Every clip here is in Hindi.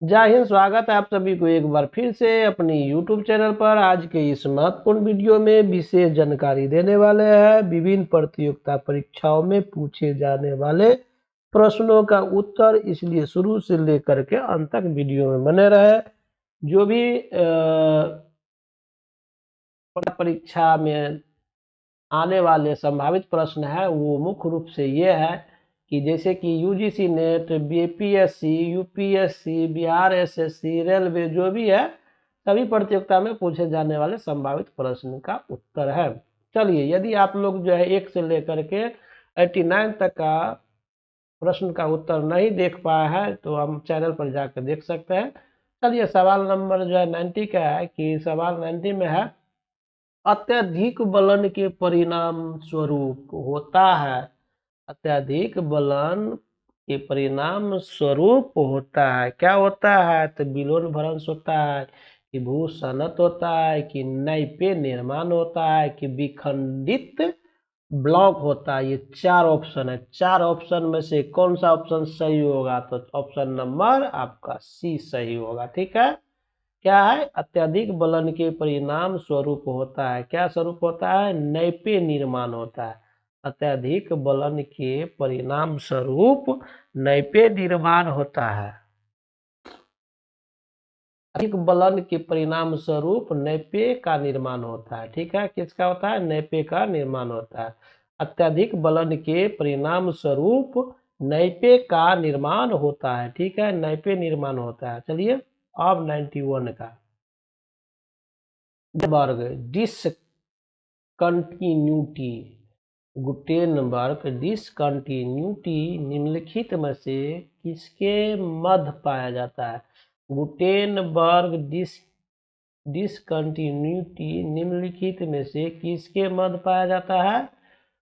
जय हिंद। स्वागत है आप सभी को एक बार फिर से अपनी YouTube चैनल पर। आज के इस महत्वपूर्ण वीडियो में विशेष जानकारी देने वाले हैं। विभिन्न प्रतियोगिता परीक्षाओं में पूछे जाने वाले प्रश्नों का उत्तर, इसलिए शुरू से लेकर के अंत तक वीडियो में बने रहे। जो भी परीक्षा में आने वाले संभावित प्रश्न है वो मुख्य रूप से ये है कि जैसे कि UGC net, BPSC, UPSC, Bihar SSC, railway, जो भी है सभी प्रतियोगिता में पूछे जाने वाले संभावित प्रश्न का उत्तर है। चलिए, यदि आप लोग जो है 1 से लेकर के 89 तक का प्रश्न का उत्तर नहीं देख पाया है तो हम चैनल पर जाकर देख सकते हैं। चलिए, सवाल नंबर जो है 90 का है कि सवाल 90 में है, अत्यधिक बलन के परिणाम स्वरूप होता है। अत्यधिक बलन के परिणाम स्वरूप होता है, क्या होता है? तो विलोन भ्रंश होता है, कि भूसनत होता है, कि नैपे निर्माण होता है, कि विखंडित ब्लॉक होता है। ये 4 ऑप्शन है। 4 ऑप्शन में से कौन सा ऑप्शन सही होगा? तो ऑप्शन नंबर आपका सी सही होगा। ठीक है, क्या है? अत्यधिक बलन के परिणाम स्वरूप होता है। क्या स्वरूप होता है? नैपे निर्माण होता है। अत्यधिक बलन के परिणाम स्वरूप नैपे निर्माण होता है। अधिक बलन के परिणाम स्वरूप नैपे का निर्माण होता है। ठीक है, किसका होता है? नैपे का निर्माण होता है। अत्यधिक बलन के परिणाम स्वरूप नैपे का निर्माण होता है। ठीक है, नैपे निर्माण होता है। चलिए, अब 91 का वर्ग डिसकंटिन्यूटी। गुटेनबर्ग डिसकंटिन्यूटी निम्नलिखित में से किसके मध्य पाया जाता है? गुटेनबर्ग डिसकंटिन्यूटी निम्नलिखित में से किसके मध्य पाया जाता है?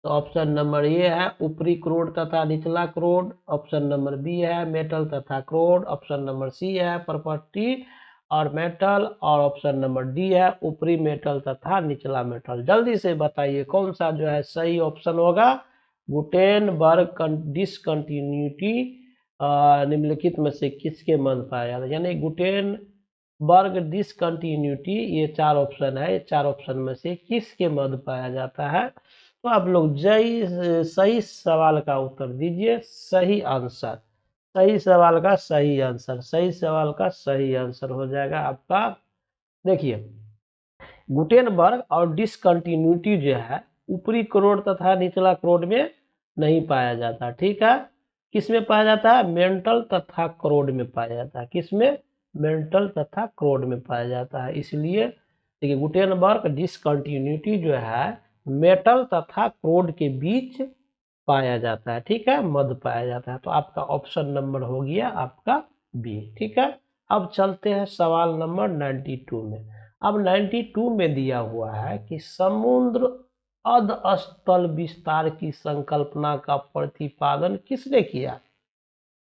तो ऑप्शन नंबर ए है ऊपरी क्रोड तथा निचला क्रोड। ऑप्शन नंबर बी है मेटल तथा क्रोड। ऑप्शन नंबर सी है प्रॉपर्टी और मेटल। और ऑप्शन नंबर डी है ऊपरी मेटल तथा निचला मेटल। जल्दी से बताइए कौन सा जो है सही ऑप्शन होगा? गुटेनबर्ग डिसकंटिन्यूटी निम्नलिखित में से किसके मध्य पाया जाता है? यानी गुटेनबर्ग डिसकंटिन्यूटी, ये 4 ऑप्शन है, ये 4 ऑप्शन में से किसके मध्य पाया जाता है? तो आप लोग सही सवाल का उत्तर दीजिए। सही आंसर, सही सवाल का सही आंसर, सही सवाल का सही आंसर हो जाएगा आपका। देखिए, गुटेनबर्ग और डिसकंटिन्यूटी जो है ऊपरी क्रोड तथा निचला क्रोड में नहीं पाया जाता। ठीक है, किस में पाया जाता है? मेंटल तथा क्रोड में पाया जाता है। किस में? मेंटल तथा क्रोड में पाया जाता है। इसलिए देखिए, गुटेनबर्ग डिसकंटिन्यूटी जो है मेटल तथा क्रोड के बीच पाया जाता है। ठीक है, मध्य पाया जाता है। तो आपका ऑप्शन नंबर हो गया आपका बी। ठीक है, अब चलते हैं सवाल नंबर 92 में। अब 92 में दिया हुआ है कि समुद्र अधस्थल विस्तार की संकल्पना का प्रतिपादन किसने किया?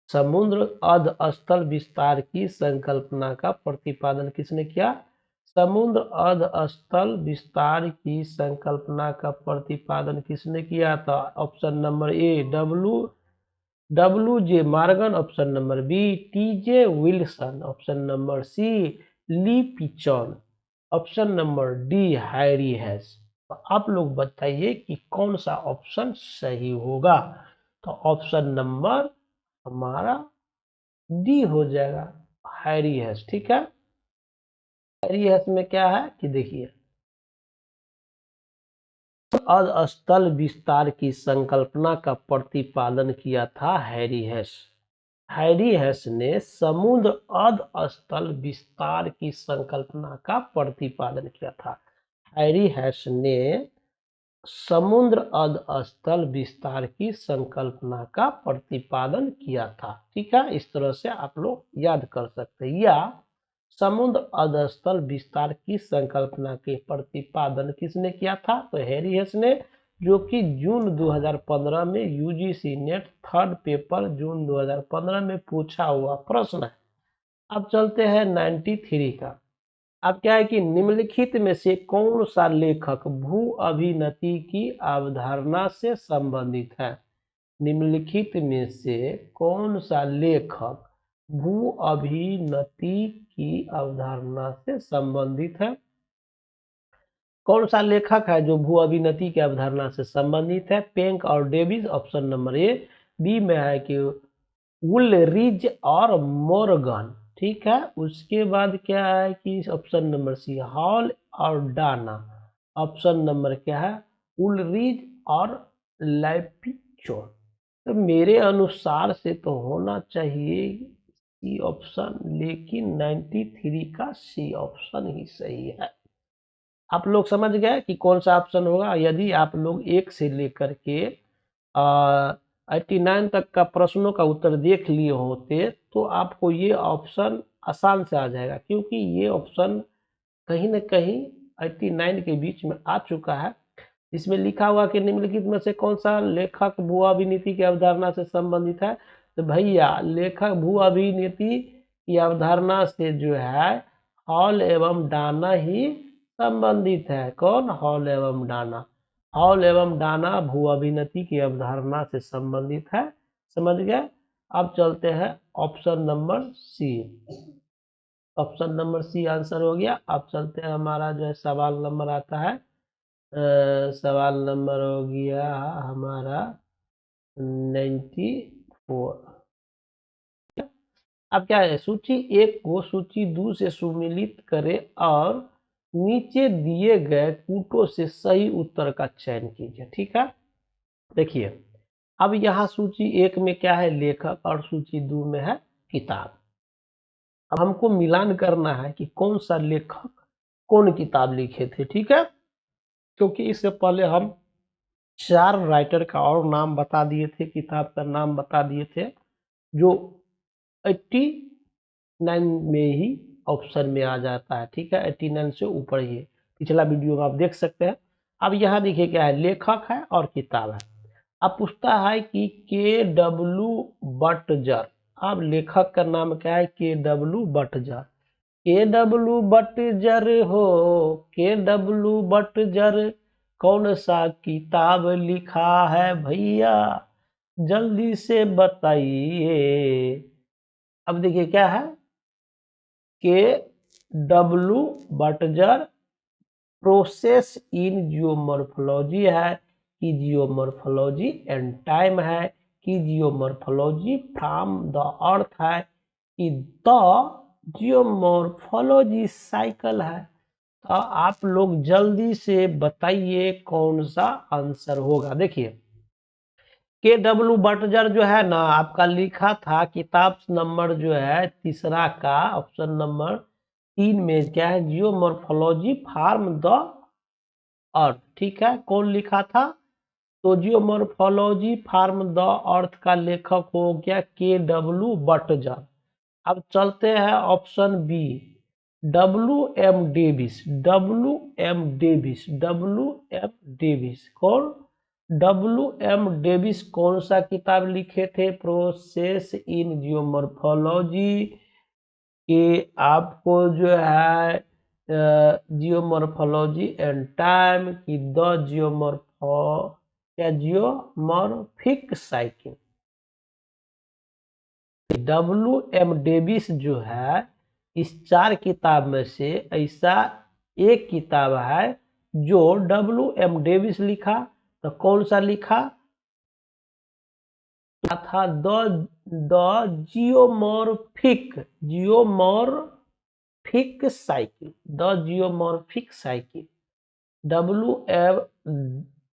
समुद्र अधस्थल विस्तार की संकल्पना का प्रतिपादन किसने किया? समुद्र अधस्थल विस्तार की संकल्पना का प्रतिपादन किसने किया था? Option number A W J Morgan. Option number B T J Wilson. Option number C Le Pichon. Option number D Harry Hess. तो आप लोग बताइए कि कौन सा ऑप्शन सही होगा? तो ऑप्शन नंबर हमारा डी हो जाएगा, हैरी हैस। ठीक है, हैरी हैस में क्या है कि देखिए, अधस्थल विस्तार की संकल्पना का प्रतिपादन किया था हैरी हैस। हैरी हैस ने समुद्र अधस्थल विस्तार की संकल्पना का प्रतिपादन किया था। हैरी हैस ने समुद्र अधस्थल विस्तार की संकल्पना का प्रतिपादन किया था। ठीक है, इस तरह से आप लोग याद कर सकते हैं। या समुद्र अधस्थल विस्तार की संकल्पना के प्रतिपादन किसने किया था? तो हैरी हेस ने, जो कि जून 2015 में यूजीसी नेट थर्ड पेपर जून 2015 में पूछा हुआ प्रश्न है। अब चलते हैं 93 का। अब क्या है कि निम्नलिखित में से कौन सा लेखक भू अभिनति की अवधारणा से संबंधित है? निम्नलिखित में से कौन सा लेखक भू अभिनति की अवधारणा से संबंधित है। कौन सा लेखक है जो भू अभिनति की अवधारणा से संबंधित है? पेंक और Davis, option number A. B में है कि वुलरिज और मोर्गन, ठीक है। उसके बाद क्या है कि ऑप्शन नंबर सी हॉल और डाना। ऑप्शन नंबर क्या है? उलरिज और लैपिचो। तो मेरे अनुसार से तो होना चाहिए सी ऑप्शन, लेकिन 93 का सी ऑप्शन ही सही है। आप लोग समझ गए कि कौन सा ऑप्शन होगा? यदि आप लोग 1 से लेकर के 89 तक का प्रश्नों का उत्तर देख लिए होते तो आपको ये ऑप्शन आसान से आ जाएगा, क्योंकि ये ऑप्शन कहीं न कहीं 89 के बीच में आ चुका है। इसमें लिखा हुआ कि निम्नलिखित में से कौन सा लेखक भू अभिनीति की अवधारणा से संबंधित है? तो भैया लेखक भू अभिनीति की अवधारणा से जो है हॉल एवं डाना ही संबंधित है। कौन? हॉल एवं डाना। हॉल एवं डाना भू अभिनति की अवधारणा से संबंधित है। समझ गए? अब चलते हैं option number C. Option number C answer हो गया। अब चलते हैं, हमारा जो है सवाल नंबर आता है, सवाल नंबर हो गया हमारा 94। अब क्या है? सूची 1 को सूची 2 से सुमेलित करें और नीचे दिए गए कूटों से सही उत्तर का चयन कीजिए, ठीक है। देखिए, अब यहाँ सूची 1 में क्या है? लेखक, और सूची 2 में है किताब। अब हमको मिलान करना है कि कौन सा लेखक कौन किताब लिखे थे, ठीक है। क्योंकि इससे पहले हम 4 राइटर का और नाम बता दिए थे, किताब का नाम बता दिए थे, जो 89 में ही ऑप्शन में आ जाता है, ठीक है। 89 से ऊपर ही है। पिछला वीडियो में आप देख सकते हैं। अब यहाँ देखिए क्या है, लेखक है और किताब है। अब पूछता है कि के.डब्ल्यू. बटजर। अब लेखक का नाम क्या है? के.डब्ल्यू. बटजर। के.डब्ल्यू. बटजर हो, के.डब्ल्यू. बटजर कौन सा किताब लिखा है भैया, जल्दी से बताइए। अब देखिए क्या है, के.डब्ल्यू. बटजर प्रोसेस इन जियोमॉर्फोलॉजी है कि जियोमॉर्फोलॉजी एंड टाइम है कि जियोमॉर्फोलॉजी फ्रॉम द अर्थ है कि द जियोमॉर्फोलॉजी साइकिल है। तो आप लोग जल्दी से बताइए कौन सा आंसर होगा। देखिए, के.डब्ल्यू. बटजर जो है ना, आपका लिखा था किताब नंबर जो है तीसरा का ऑप्शन नंबर 3 में क्या है? जियोमॉर्फोलॉजी फार्म द अर्थ, ठीक है। कौन लिखा था? तो जियोमॉर्फोलॉजी फार्म द अर्थ का लेखक हो गया के.डब्ल्यू. बटजर। अब चलते हैं option B, W M. Davis. W M. Davis, W M. Davis कौन? डब्ल्यू.एम. डेविस कौन सा किताब लिखे थे? प्रोसेस इन जियोमॉर्फोलॉजी के आपको जो है जियोमॉर्फोलॉजी एंड टाइम की द जियोमॉर्फो या जियोमॉर्फिक साइकिल। डब्ल्यू.एम. डेविस जो है इस 4 किताब में से ऐसा एक किताब है जो डब्ल्यू.एम. डेविस लिखा। तो कौन सा लिखा था? The geomorphic cycle, the geomorphic cycle.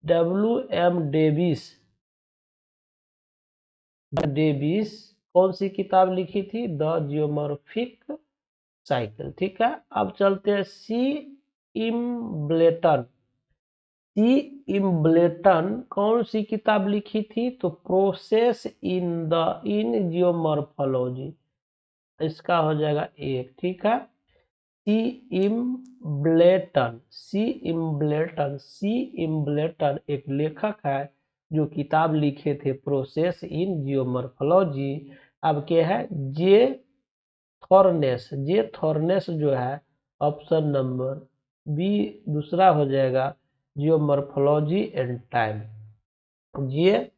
W M. Davis Davis कौन सी किताब लिखी थी? द जियोमॉर्फिक साइकिल, ठीक है। अब चलते हैं सी इम्ब्लेटन। सी इम्ब्लेटन कौन सी किताब लिखी थी? तो प्रोसेस इन जियोमॉर्फोलॉजी, इसका हो जाएगा 1, ठीक है। सी इम्ब्लेटन, सी इम्ब्लेटन एक लेखक है जो किताब लिखे थे प्रोसेस इन जियोमॉर्फोलॉजी। अब क्या है? जे थॉर्नेस जो है ऑप्शन नंबर बी दूसरा हो जाएगा, जियोमॉर्फोलॉजी एंड टाइम। ये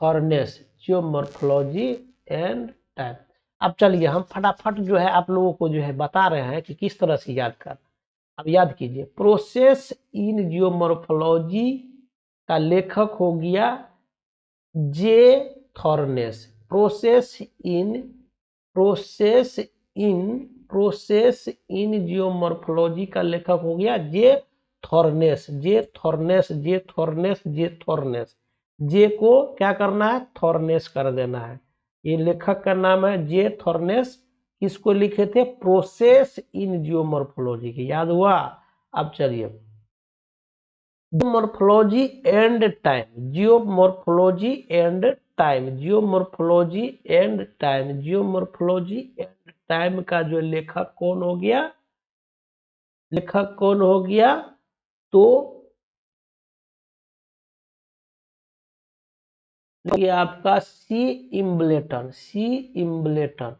थॉर्नेस, जियोमॉर्फोलॉजी एंड टाइम। अब चलिए हम फटाफट जो है आप लोगों को जो है बता रहे हैं कि किस तरह से याद करना। अब याद कीजिए, प्रोसेस इन जियोमॉर्फोलॉजी का लेखक हो गया J Thornes. Process in process in process in geomorphology का लेखक हो गया जे थॉर्नेस। जे थॉर्नेस जे थॉर्नेस जे थॉर्नेस, जे को क्या करना है, थॉर्नेस कर देना है। ये लेखक का नाम है जे थॉर्नेस। किसको लिखे थे, प्रोसेस इन जियोमॉर्फोलॉजी की, याद हुआ। अब चलिए, geomorphology and time, geomorphology and time, geomorphology and time, geomorphology and time का जो लेखक कौन हो गया, लेखक कौन हो गया, तो ये आपका सी इम्बलेटन, सी इम्बलेटन,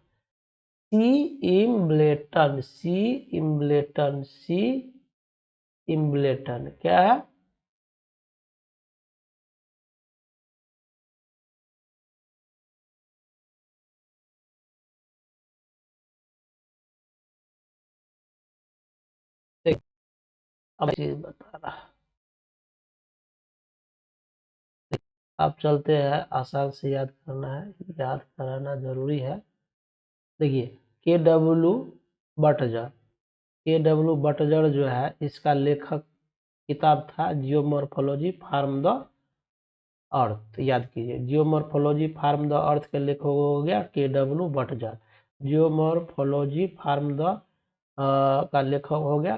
सी इम्बलेटन, सी इम्बलेटन, सी इम्बलेटन क्या है, अब चीज बता रहा। अब चलते हैं, आसान से याद करना है, याद कराना जरूरी है। देखिए, के डब्ल्यू बटजर, के डब्ल्यू बटजर जो है इसका लेखक किताब था जियोमॉर्फोलॉजी फ्रॉम द अर्थ। याद कीजिए, जियोमॉर्फोलॉजी फ्रॉम द अर्थ के लेखक हो गया के डब्ल्यू बटजर। जियोमॉर्फोलॉजी फ्रॉम द का लेखक हो गया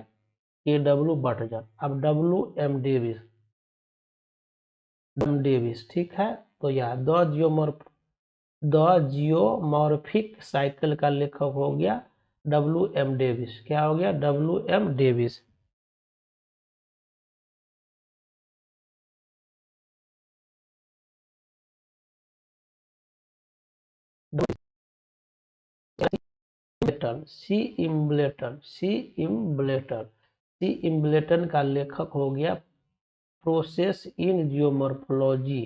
के डब्ल्यू बटजर। अब डब्ल्यू एम डेविस, डेविस, ठीक है। तो यह द जियोमॉर्फिक साइकिल का लेखक हो गया डब्ल्यू एम डेविस। क्या हो गया, डब्ल्यू एम डेविस। सी इम्बलेटन, सी इम्बलेटन, सी इम्बलेटन का लेखक हो गया process in geomorphology.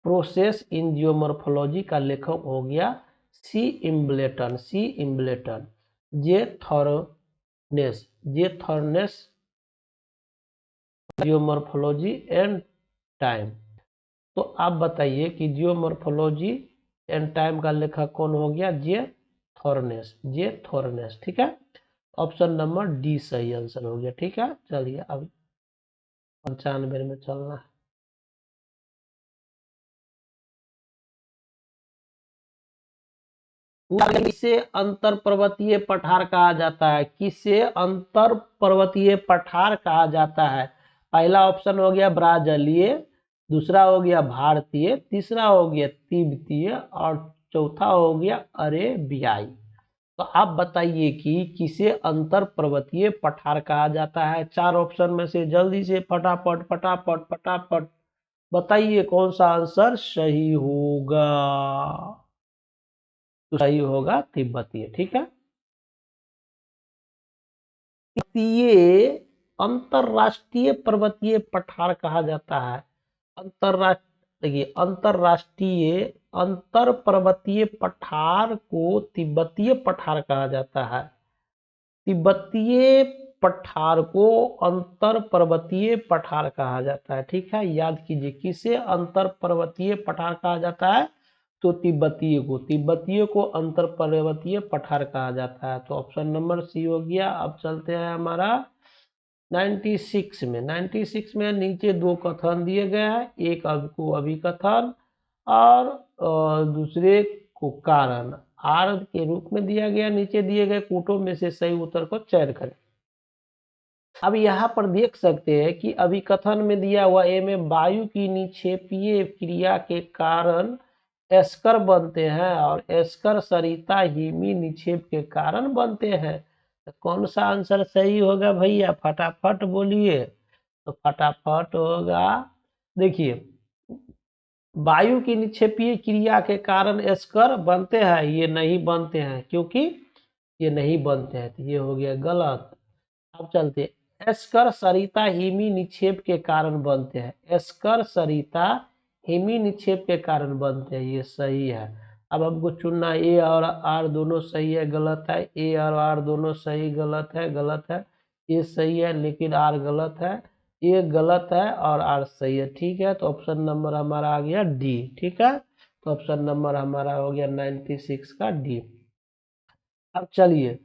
Process in geomorphology का लेखक हो गया सी इम्बलेटन, सी इम्बलेटन। जे थॉर्नेस, जे थॉर्नेस जियोमॉर्फोलॉजी एंड टाइम। तो आप बताइए कि जियोमॉर्फोलॉजी एंड टाइम का लेखक कौन हो गया, जे थॉर्नेस, जे थॉर्नेस, ठीक है। ऑप्शन नंबर डी सही आंसर हो गया, ठीक है। चलिए अब 95 में चलना है। किसे अंतर पर्वतीय पठार कहा जाता है, किसे अंतर पर्वतीय पठार कहा जाता है। पहला ऑप्शन हो गया ब्राजीलिए, दूसरा हो गया भारतीय, तीसरा हो गया तिब्बतीय और चौथा हो गया अरेबियाई। तो आप बताइए कि किसे अंतर पर्वतीय पठार कहा जाता है। चार ऑप्शन में से जल्दी से फटाफट फटाफट फटाफट बताइए कौन सा आंसर सही होगा। तो सही होगा तिब्बतीय, ठीक है। तिब्बतीय अंतरराष्ट्रीय पर्वतीय पठार कहा जाता है। अंतरराष्ट्रीय, देखिए, अंतरराष्ट्रीय अंतर पर्वतीय पठार को तिब्बतीय पठार कहा जाता है। तिब्बतीय पठार को अंतर पर्वतीय पठार कहा जाता है, ठीक है। याद कीजिए, किसे अंतर पर्वतीय पठार कहा जाता है, तो तिब्बतीय को, तिब्बतीय को अंतर पर्वतीय पठार कहा जाता है। तो ऑप्शन नंबर सी हो गया। अब चलते हैं हमारा 96 में। 96 में नीचे दो कथन दिए गए हैं, एक को अभिकथन और दूसरे को कारण आर के रूप में दिया गया। नीचे दिए गए कूटों में से सही उत्तर को चयन करें। अब यहाँ पर देख सकते हैं कि अभिकथन में दिया हुआ ए में वायु की निक्षेपीय क्रिया के कारण एस्कर बनते हैं और एस्कर सरिता हिमी निक्षेप के कारण बनते हैं। तो कौन सा आंसर सही होगा भैया, फटाफट बोलिए। तो फटाफट होगा, देखिए, वायु की निक्षेपीय क्रिया के कारण एस्कर बनते हैं, ये नहीं बनते हैं, क्योंकि ये नहीं बनते हैं, तो ये हो गया गलत। अब चलते, एस्कर सरिता हिमी निक्षेप के कारण बनते हैं, एस्कर सरिता हिमी निक्षेप के कारण बनते हैं, ये सही है। अब हमको चुनना ए और आर दोनों सही है गलत है, ए और आर दोनों सही गलत है गलत है, ए सही है लेकिन आर गलत है, ए गलत है और आर सही है। ठीक है, तो ऑप्शन नंबर हमारा आ गया डी। ठीक है, तो ऑप्शन नंबर हमारा हो गया 96 का डी। अब चलिए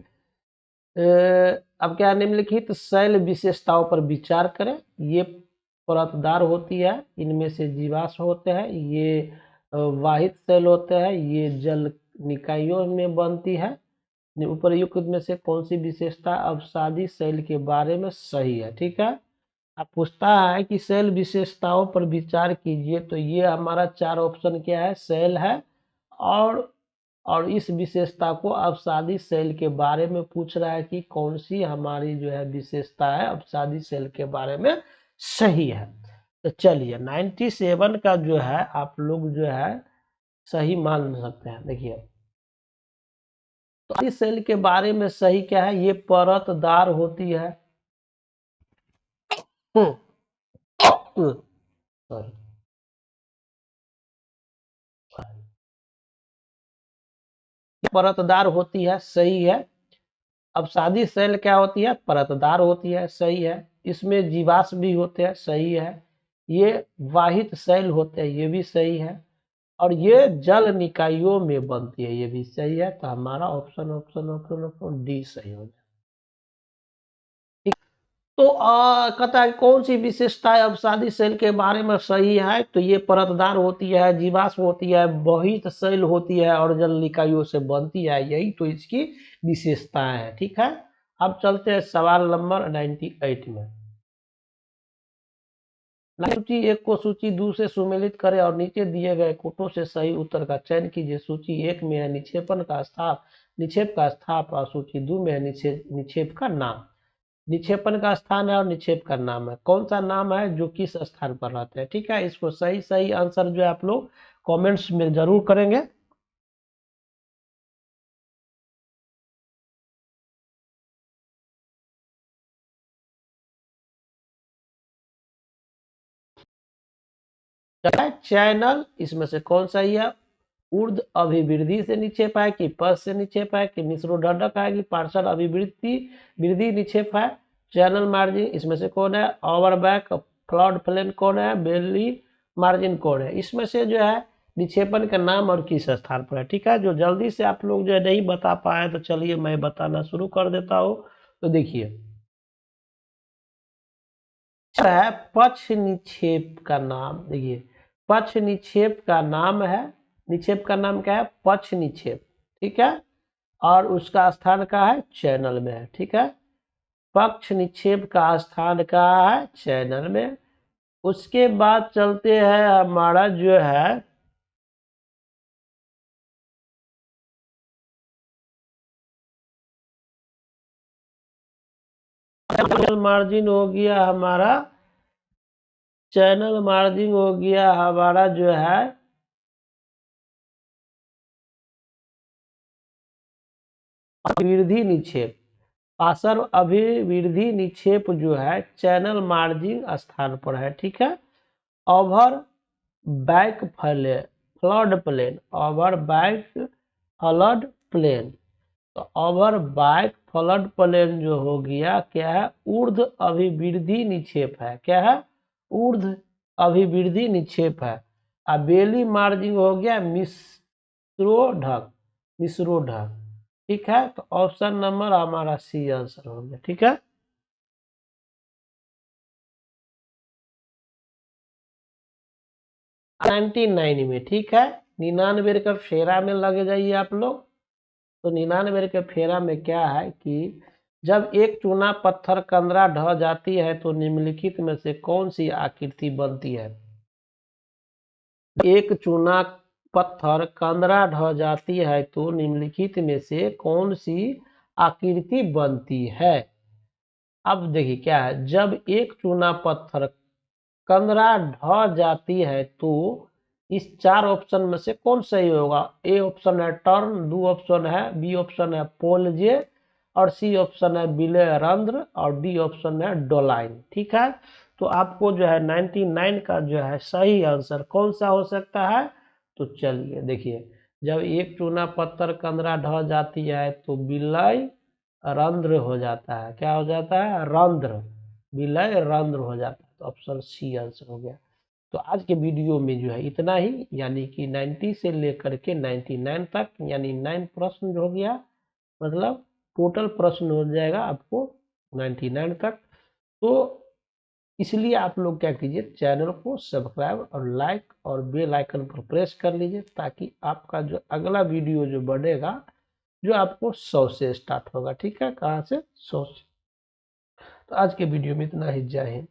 अब क्या निम्नलिखित शैल विशेषताओं पर विचार करें। ये परतदार होती है, इनमें से जीवाश्म होते हैं, ये वाहित शैल होते हैं, ये जल निकायों में बनती है। उपर्युक्त में से कौन सी विशेषता अवसादी शैल के बारे में सही है। ठीक है, अब पूछता है कि शैल विशेषताओं पर विचार कीजिए, तो ये हमारा 4 ऑप्शन क्या है, शैल है और इस विशेषता को अवसादी शैल के बारे में पूछ रहा है कि कौन सी हमारी जो है विशेषता है अवसादी शैल के बारे में सही है। तो चलिए 97 का जो है आप लोग जो है सही मान सकते हैं। देखिए तो इस शैल के बारे में सही क्या है, ये परतदार होती है। सॉरी, परतदार होती है, सही है। अवसादी शैल क्या होती है, परतदार होती है, सही है। इसमें जीवाश्म भी होते हैं, सही है। ये वाहित शैल होते हैं, ये भी सही है। और ये जल निकायों में बनती है, ये भी सही है। तो हमारा option option option option D सही हो जाए। तो कहता है कौन सी विशेषता अवसादी शैल के बारे में सही है, तो ये परतदार होती है, जीवाश्म होती है, वहित शैल होती है और जल निकायों से बनती है, यही तो इसकी विशेषताएं है। ठीक है, अब चलते हैं सवाल नंबर 98 में। सूची 1 को सूची 2 से सुमेलित करें और नीचे दिए गए कोटों से सही उत्तर का चयन कीजिए। सूची 1 में है निक्षेपण का स्थाप, निक्षेप का स्थाप, और सूची 2 में है निक्षेप का नाम। निक्षेपण का स्थान है और निक्षेप का नाम है, कौन सा नाम है जो किस स्थान पर रहते हैं। ठीक है, इसको सही सही आंसर जो है आप लोग कमेंट्स में जरूर करेंगे। चैनल इसमें से कौन सा ही है, ऊर्ध अभिवृद्धि से निक्षेप है कि पद से निक्षेप है कि मिश्रोढक है कि पार्षद अभिवृद्धि वृद्धि निक्षेप है। चैनल मार्जिन इसमें से कौन है, ओवरबैक फ्लड प्लेन कौन है, बेली मार्जिन कौन है। इसमें से जो है निक्षेपण का नाम और किस स्थान पर है। ठीक है, जो जल्दी से आप लोग जो है नहीं बता पाए तो चलिए मैं बताना शुरू कर देता हूँ। तो देखिए है पक्ष निक्षेप का नाम, देखिए पक्ष निक्षेप का नाम है, निक्षेप का नाम क्या है, पक्ष निक्षेप। ठीक है, और उसका स्थान का है चैनल में है। ठीक है, पक्ष निक्षेप का स्थान का है चैनल में। उसके बाद चलते हैं हमारा जो है चैनल मार्जिन हो गया हमारा, चैनल मार्जिन हो गया हमारा जो है अभिवृद्धि निक्षेप। पार्श्व अभिवृद्धि निक्षेप जो है चैनल मार्जिन स्थान पर है। ठीक है, over back flood plain, over back flood plain, तो ओवर बैक फ्लड प्लेन जो हो गया क्या है, ऊर्ध्व अभिवृद्धि निक्षेप है। क्या है, ऊर्ध्व अभिवृद्धि निक्षेप है। अब बेली मार्जिन हो गया मिश्रोढक, मिश्रोढक। ठीक है, तो ऑप्शन नंबर हमारा सी आंसर हो गया। ठीक है, 99 में। ठीक है, 99 का फेरा में लगे जाइए आप लोग। तो 99 के फेरा में क्या है कि जब एक चूना पत्थर कंदरा ढह जाती है तो निम्नलिखित में से कौन सी आकृति बनती है। एक चूना पत्थर कंदरा ढह जाती है तो निम्नलिखित में से कौन सी आकृति बनती है। अब देखिए क्या है, जब एक चूना पत्थर कंदरा ढह जाती है तो इस 4 ऑप्शन में से कौन सही होगा। ए ऑप्शन है टर्न, बी ऑप्शन है, बी ऑप्शन है पोलजे, और सी ऑप्शन है बिले रंध्र, और डी ऑप्शन है डोलाइन। ठीक है, तो आपको जो है 99 का जो है सही आंसर कौन सा हो सकता है। तो चलिए देखिए जब एक चूना पत्थर कंदरा ढह जाती है तो विलय रंध्र हो जाता है। क्या हो जाता है? रंध्र, विलय रंध्र हो जाता है। तो ऑप्शन सी आंसर हो गया। तो आज के वीडियो में जो है इतना ही, यानी कि 90 से लेकर के 99 तक, यानी 9 प्रश्न हो गया, मतलब टोटल प्रश्न हो जाएगा आपको 99 तक। तो इसलिए आप लोग क्या कीजिए, चैनल को सब्सक्राइब और लाइक और बेल आइकन पर प्रेस कर लीजिए, ताकि आपका जो अगला वीडियो जो बढ़ेगा, जो आपको 100 से स्टार्ट होगा। ठीक है, कहाँ से? 100 से। तो आज के वीडियो में इतना ही। जय हिंद।